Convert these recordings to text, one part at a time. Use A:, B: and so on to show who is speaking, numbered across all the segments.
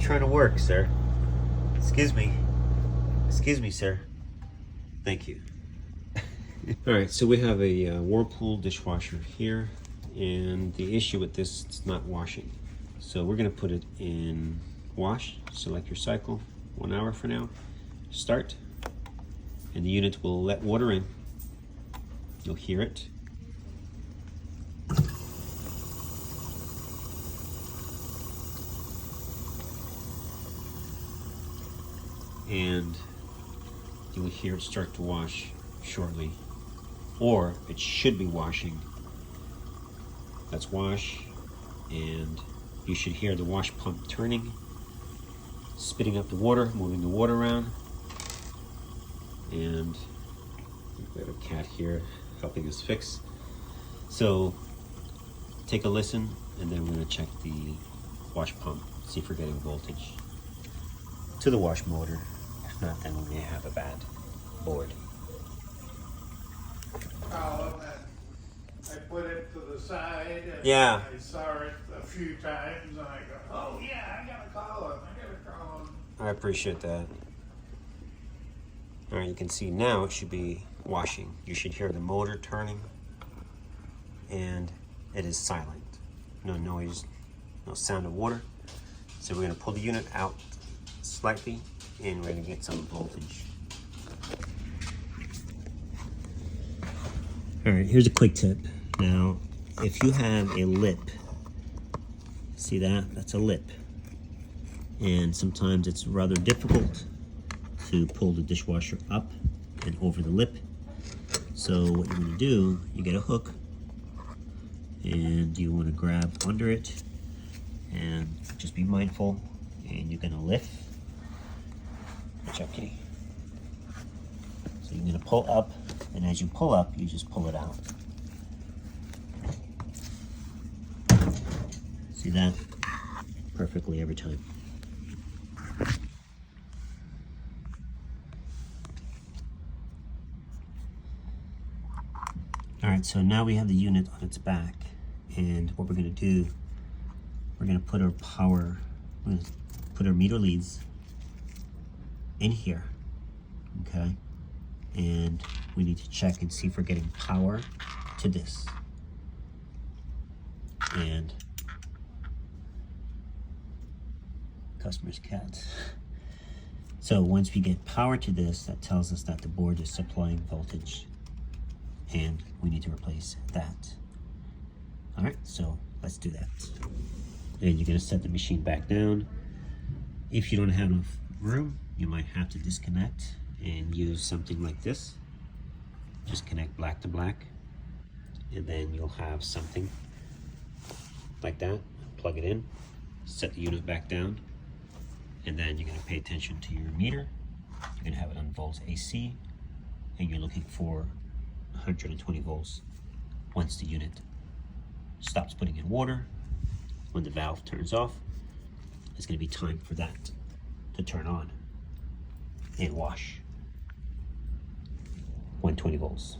A: trying to work, sir. Excuse me. Excuse me, sir. Thank you. All right, so we have a Whirlpool dishwasher here, and the issue with this, it's not washing. So we're gonna put it in wash. Select your cycle, 1 hour for now. Start, and the unit will let water in. You'll hear it. And you will hear it start to wash shortly, or it should be washing. That's wash, and you should hear the wash pump turning, spitting up the water, moving the water around. And we have a cat here helping us fix. So take a listen, and then we're going to check the wash pump, see if we're getting voltage to the wash motor. If not, then we may have a bad board.
B: Column, and I put it to the side, and
A: Yeah.
B: I saw it a few times, and I go, oh yeah, I got a column,
A: I appreciate that. All right, you can see now it should be washing. You should hear the motor turning, and it is silent. No noise, no sound of water. So we're gonna pull the unit out slightly, and we're gonna get some voltage. All right, here's a quick tip. Now, if you have a lip, see that? That's a lip. And sometimes it's rather difficult to pull the dishwasher up and over the lip. So what you're gonna do, you get a hook, and you wanna grab under it, and just be mindful, and you're gonna lift. Watch out, kitty. So you're gonna pull up, and as you pull up, you just pull it out. See that? Perfectly every time. All right, so now we have the unit on its back, and what we're gonna do, we're gonna put our power, we're gonna put our meter leads in here, okay? And we need to check and see if we're getting power to this. And customer's cat. So once we get power to this, that tells us that the board is supplying voltage, and we need to replace that. All right, so let's do that. And you're gonna set the machine back down. If you don't have enough room, you might have to disconnect and use something like this. Just connect black to black, and then you'll have something like that. Plug it in, set the unit back down, and then you're gonna pay attention to your meter. You're gonna have it on volts AC, and you're looking for 120 volts once the unit stops putting in water. When the valve turns off, it's going to be time for that to turn on and wash. 120 volts.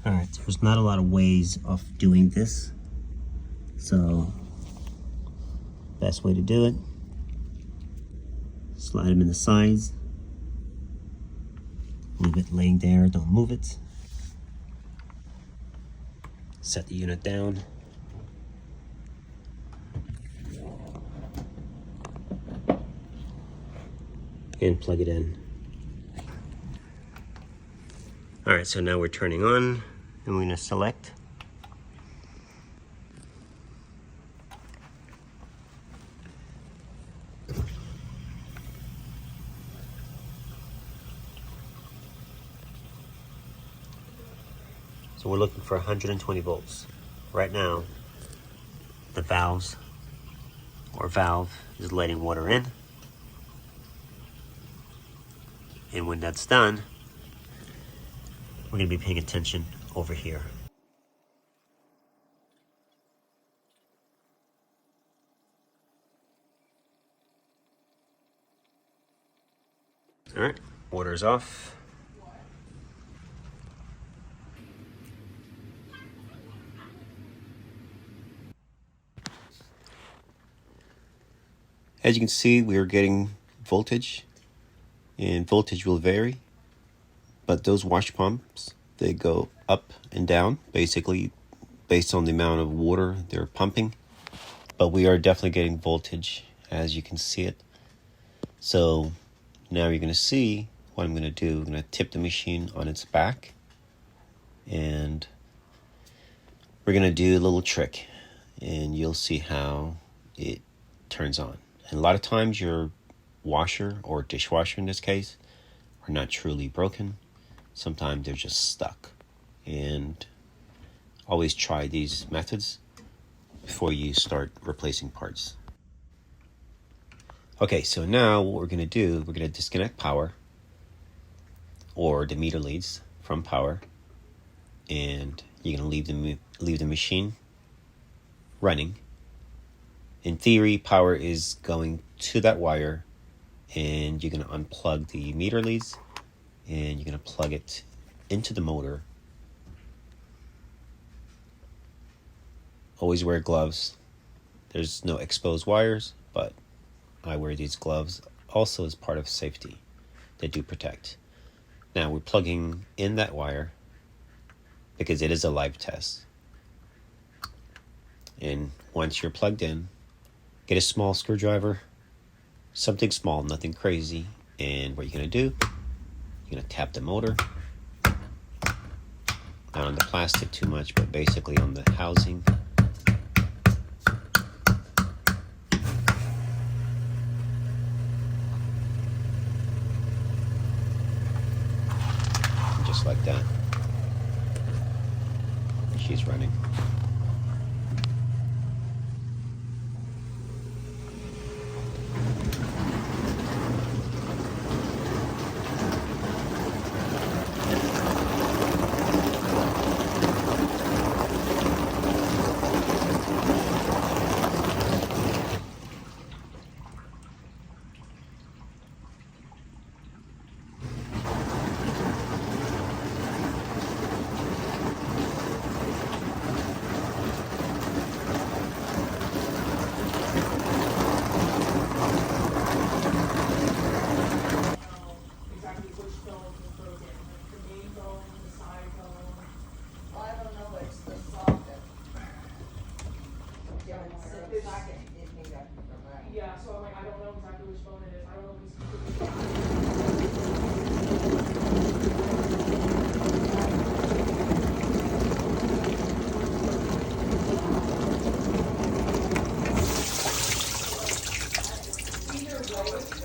A: All right, there's not a lot of ways of doing this, so best way to do it, slide them in the sides. Leave it laying there, don't move it. Set the unit down. And plug it in. All right, so now we're turning on, and we're gonna select. So we're looking for 120 volts. Right now, the valve is letting water in. And when that's done, we're gonna be paying attention over here. All right, water is off. As you can see, we are getting voltage, and voltage will vary, but those wash pumps, they go up and down basically based on the amount of water they're pumping, but we are definitely getting voltage as you can see it. So now you're going to see what I'm going to do. I'm going to tip the machine on its back, and we're going to do a little trick, and you'll see how it turns on. And a lot of times your washer or dishwasher in this case are not truly broken. Sometimes they're just stuck. And always try these methods before you start replacing parts. Okay, so now what we're going to do, we're going to disconnect power or the meter leads from power, and you're going to leave the machine running. In theory, power is going to that wire, and you're going to unplug the meter leads, and you're going to plug it into the motor. Always wear gloves. There's no exposed wires, but I wear these gloves also as part of safety. They do protect. Now we're plugging in that wire because it is a live test. And once you're plugged in, get a small screwdriver, something small, nothing crazy. And what you're going to do, you're going to tap the motor. Not on the plastic too much, but basically on the housing. And just like that, she's running.
C: Yeah, so I'm like, I don't know exactly which phone it is. I don't know if it's. Either way,